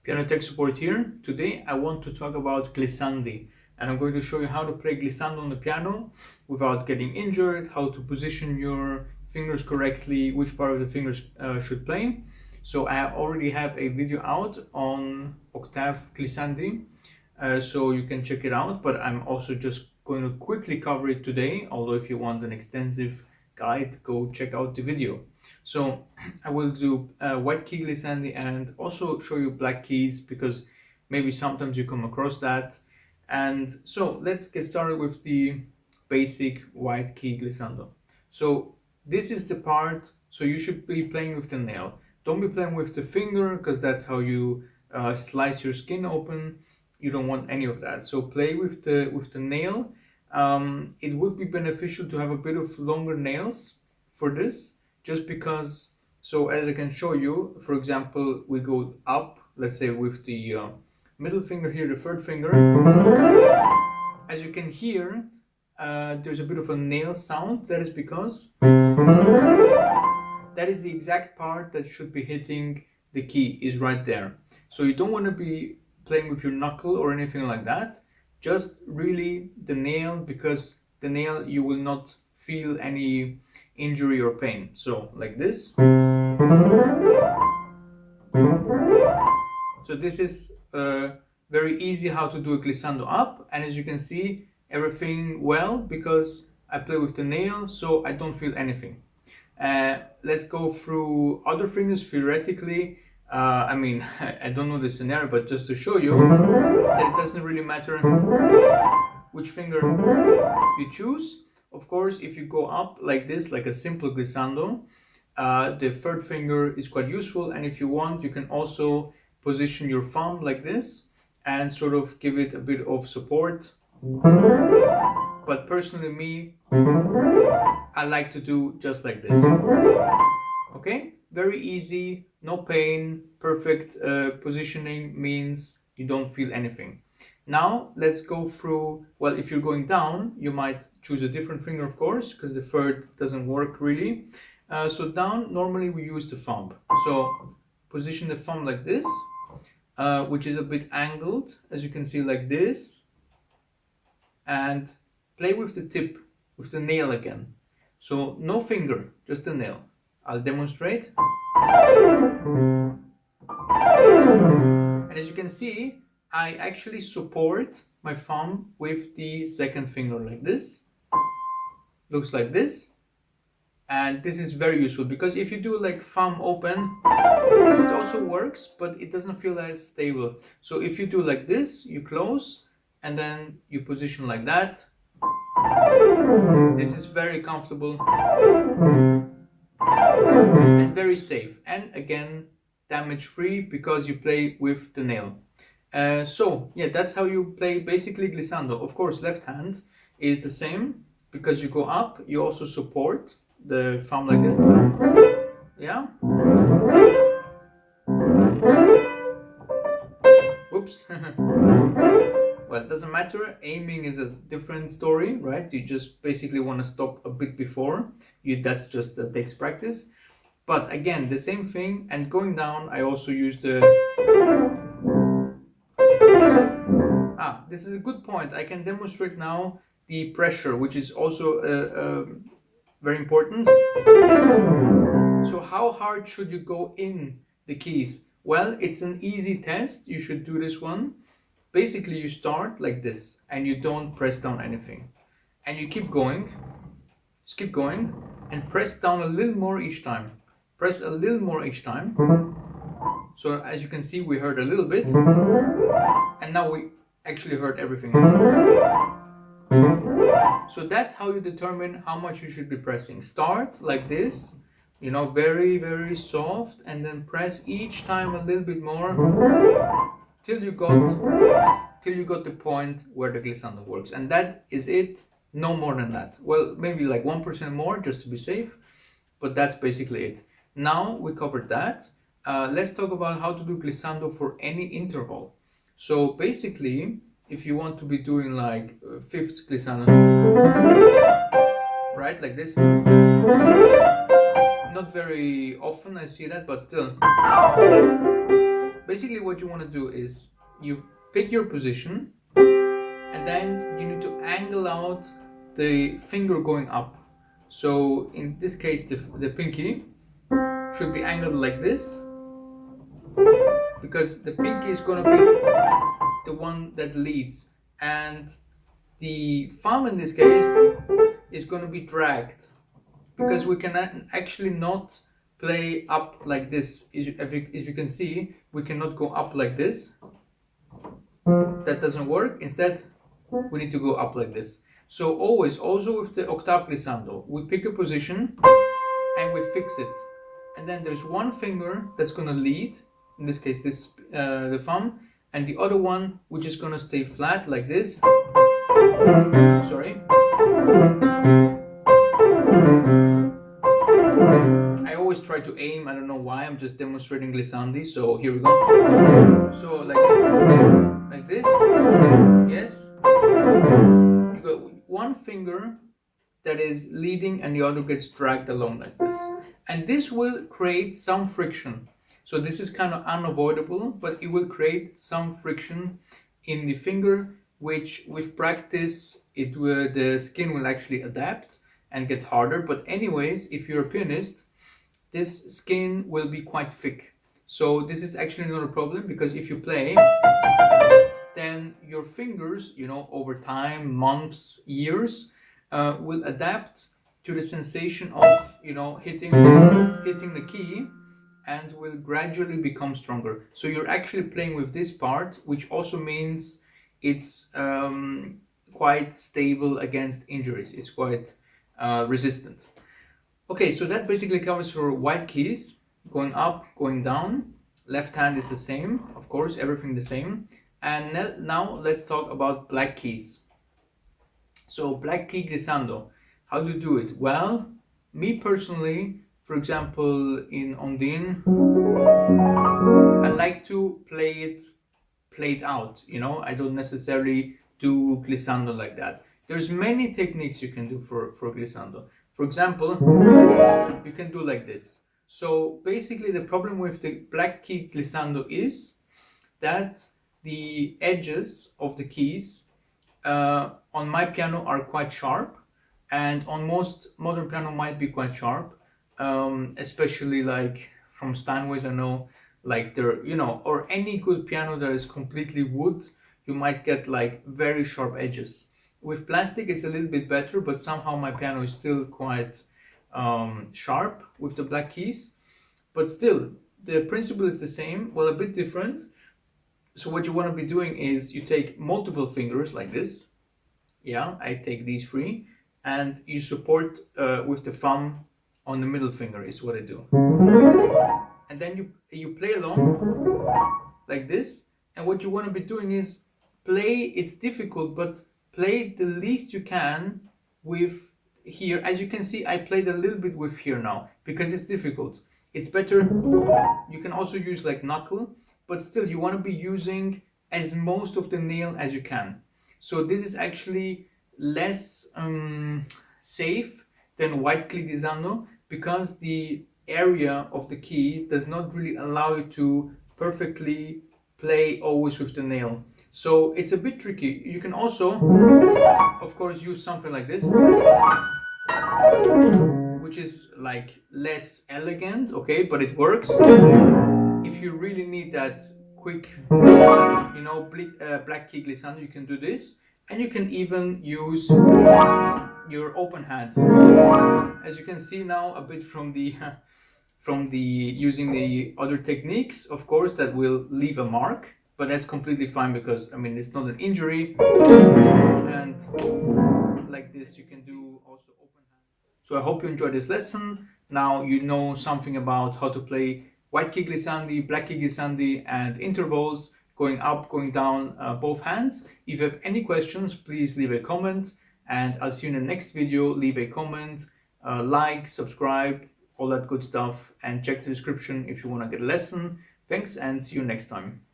Piano Tech Support here. Today I want to talk about glissandi, and I'm going to show you how to play glissando on the piano without getting injured, how to position your fingers correctly, which part of the fingers should play. So I already have a video out on Octave glissandi, so you can check it out, but I'm also just going to quickly cover it today, although if you want an extensive guide, go check out the video. So I will do white key glissandi and also show you black keys, because maybe sometimes you come across that. And so let's get started with the basic white key glissando. So this is the part, so you should be playing with the nail. Don't be playing with the finger, because that's how you slice your skin open. You don't want any of that. So play with the nail. It would be beneficial to have a bit of longer nails for this, just because, so as I can show you, for example, we go up, let's say with the middle finger here, the third finger. As you can hear, there's a bit of a nail sound. That is because that is the exact part that should be hitting the key, is right there. So you don't want to be playing with your knuckle or anything like that. Just really the nail, because the nail you will not feel any injury or pain. So like this. So this is very easy how to do a glissando up, and as you can see, everything well, because I play with the nail, so I don't feel anything. Let's go through other fingers theoretically. I mean, I don't know the scenario, but just to show you that it doesn't really matter which finger you choose. Of course, if you go up like this, like a simple glissando, the third finger is quite useful, and if you want, you can also position your thumb like this and sort of give it a bit of support. But personally, me, I like to do just like this. Okay, very easy, no pain, perfect positioning means you don't feel anything. Now let's go through, well, if you're going down, you might choose a different finger, of course, because the third doesn't work really. So down, normally we use the thumb. So position the thumb like this, which is a bit angled, as you can see, like this. And play with the tip, with the nail again. So no finger, just the nail. I'll demonstrate. And as you can see, I actually support my thumb with the second finger like this. Looks like this. And this is very useful, because if you do like thumb open, it also works, but it doesn't feel as stable. So if you do like this, you close, and then you position like that. This is very comfortable and very safe, and again, damage free, because you play with the nail. So yeah, that's how you play basically glissando. Of course, left hand is the same, because you go up, you also support the thumb like that. Yeah. Whoops. Well, it doesn't matter. Aiming is a different story, right? You just basically want to stop a bit before. That's just takes practice. But again, the same thing. And going down, I also use the... this is a good point. I can demonstrate now the pressure, which is also very important. So how hard should you go in the keys? Well, it's an easy test. You should do this one. Basically, you start like this, and you don't press down anything. And you keep going. Just keep going, and press down a little more each time. Press a little more each time. So as you can see, we heard a little bit, and now we actually heard everything. So that's how you determine how much you should be pressing. Start like this, you know, very, very soft, and then press each time a little bit more till you got the point where the glissando works. And that is it, no more than that. Well, maybe like 1% more just to be safe, but that's basically it. Now we covered that. Let's talk about how to do glissando for any interval. So basically, if you want to be doing like fifth glissando, right, like this, not very often I see that, but still, basically what you want to do is you pick your position and then you need to angle out the finger going up. So in this case the pinky should be angled like this, because the pinky is going to be the one that leads, and the thumb in this case is going to be dragged, because we can actually not play up like this. If you can see, we cannot go up like this. That doesn't work. Instead, we need to go up like this. So always, also with the octave glissando, we pick a position and we fix it. And then there's one finger that's going to lead, in this case this the thumb, and the other one which is going to stay flat like this. Sorry. I always try to aim, I don't know why, I'm just demonstrating glissandi, so here we go. So like this, yes. You got one finger that is leading and the other gets dragged along like this. And this will create some friction. So this is kind of unavoidable, but it will create some friction in the finger, which with practice the skin will actually adapt and get harder. But anyways, if you're a pianist, this skin will be quite thick. So this is actually not a problem, because if you play, then your fingers, over time, months, years, will adapt to the sensation of, hitting the key, and will gradually become stronger. So you're actually playing with this part, which also means it's quite stable against injuries. It's quite resistant. Okay, so that basically covers for white keys, going up, going down. Left hand is the same, of course, everything the same. And now let's talk about black keys. So black key glissando, how do you do it? Well, me personally, for example, in Ondine, I like to play it out, I don't necessarily do glissando like that. There's many techniques you can do for glissando. For example, you can do like this. So basically the problem with the black key glissando is that the edges of the keys on my piano are quite sharp, and on most modern piano might be quite sharp, especially like from Steinways. I know, like there, or any good piano that is completely wood, you might get like very sharp edges. With plastic it's a little bit better, but somehow my piano is still quite sharp with the black keys. But still, the principle is the same, well, a bit different. So what you want to be doing is you take multiple fingers like this. Yeah, I take these three, and you support with the thumb on the middle finger is what I do. And then you play along like this, and what you want to be doing is play, it's difficult, but play the least you can with here. As you can see, I played a little bit with here now, because it's difficult. It's better, you can also use like knuckle, but still you want to be using as most of the nail as you can. So this is actually less safe than white key glissando, because the area of the key does not really allow you to perfectly play always with the nail. So it's a bit tricky. You can also, of course, use something like this, which is like less elegant, okay, but it works. If you really need that quick, black key glissando, you can do this, and you can even use your open hand. As you can see now, a bit from the using the other techniques, of course, that will leave a mark, but that's completely fine, because it's not an injury. And like this you can do also open hand. So I hope you enjoyed this lesson. Now you know something about how to play white key glissandi, black key glissandi, and intervals, going up, going down, both hands. If you have any questions, please leave a comment, and I'll see you in the next video. Leave a comment, like, subscribe, all that good stuff, and check the description if you want to get a lesson. Thanks, and see you next time.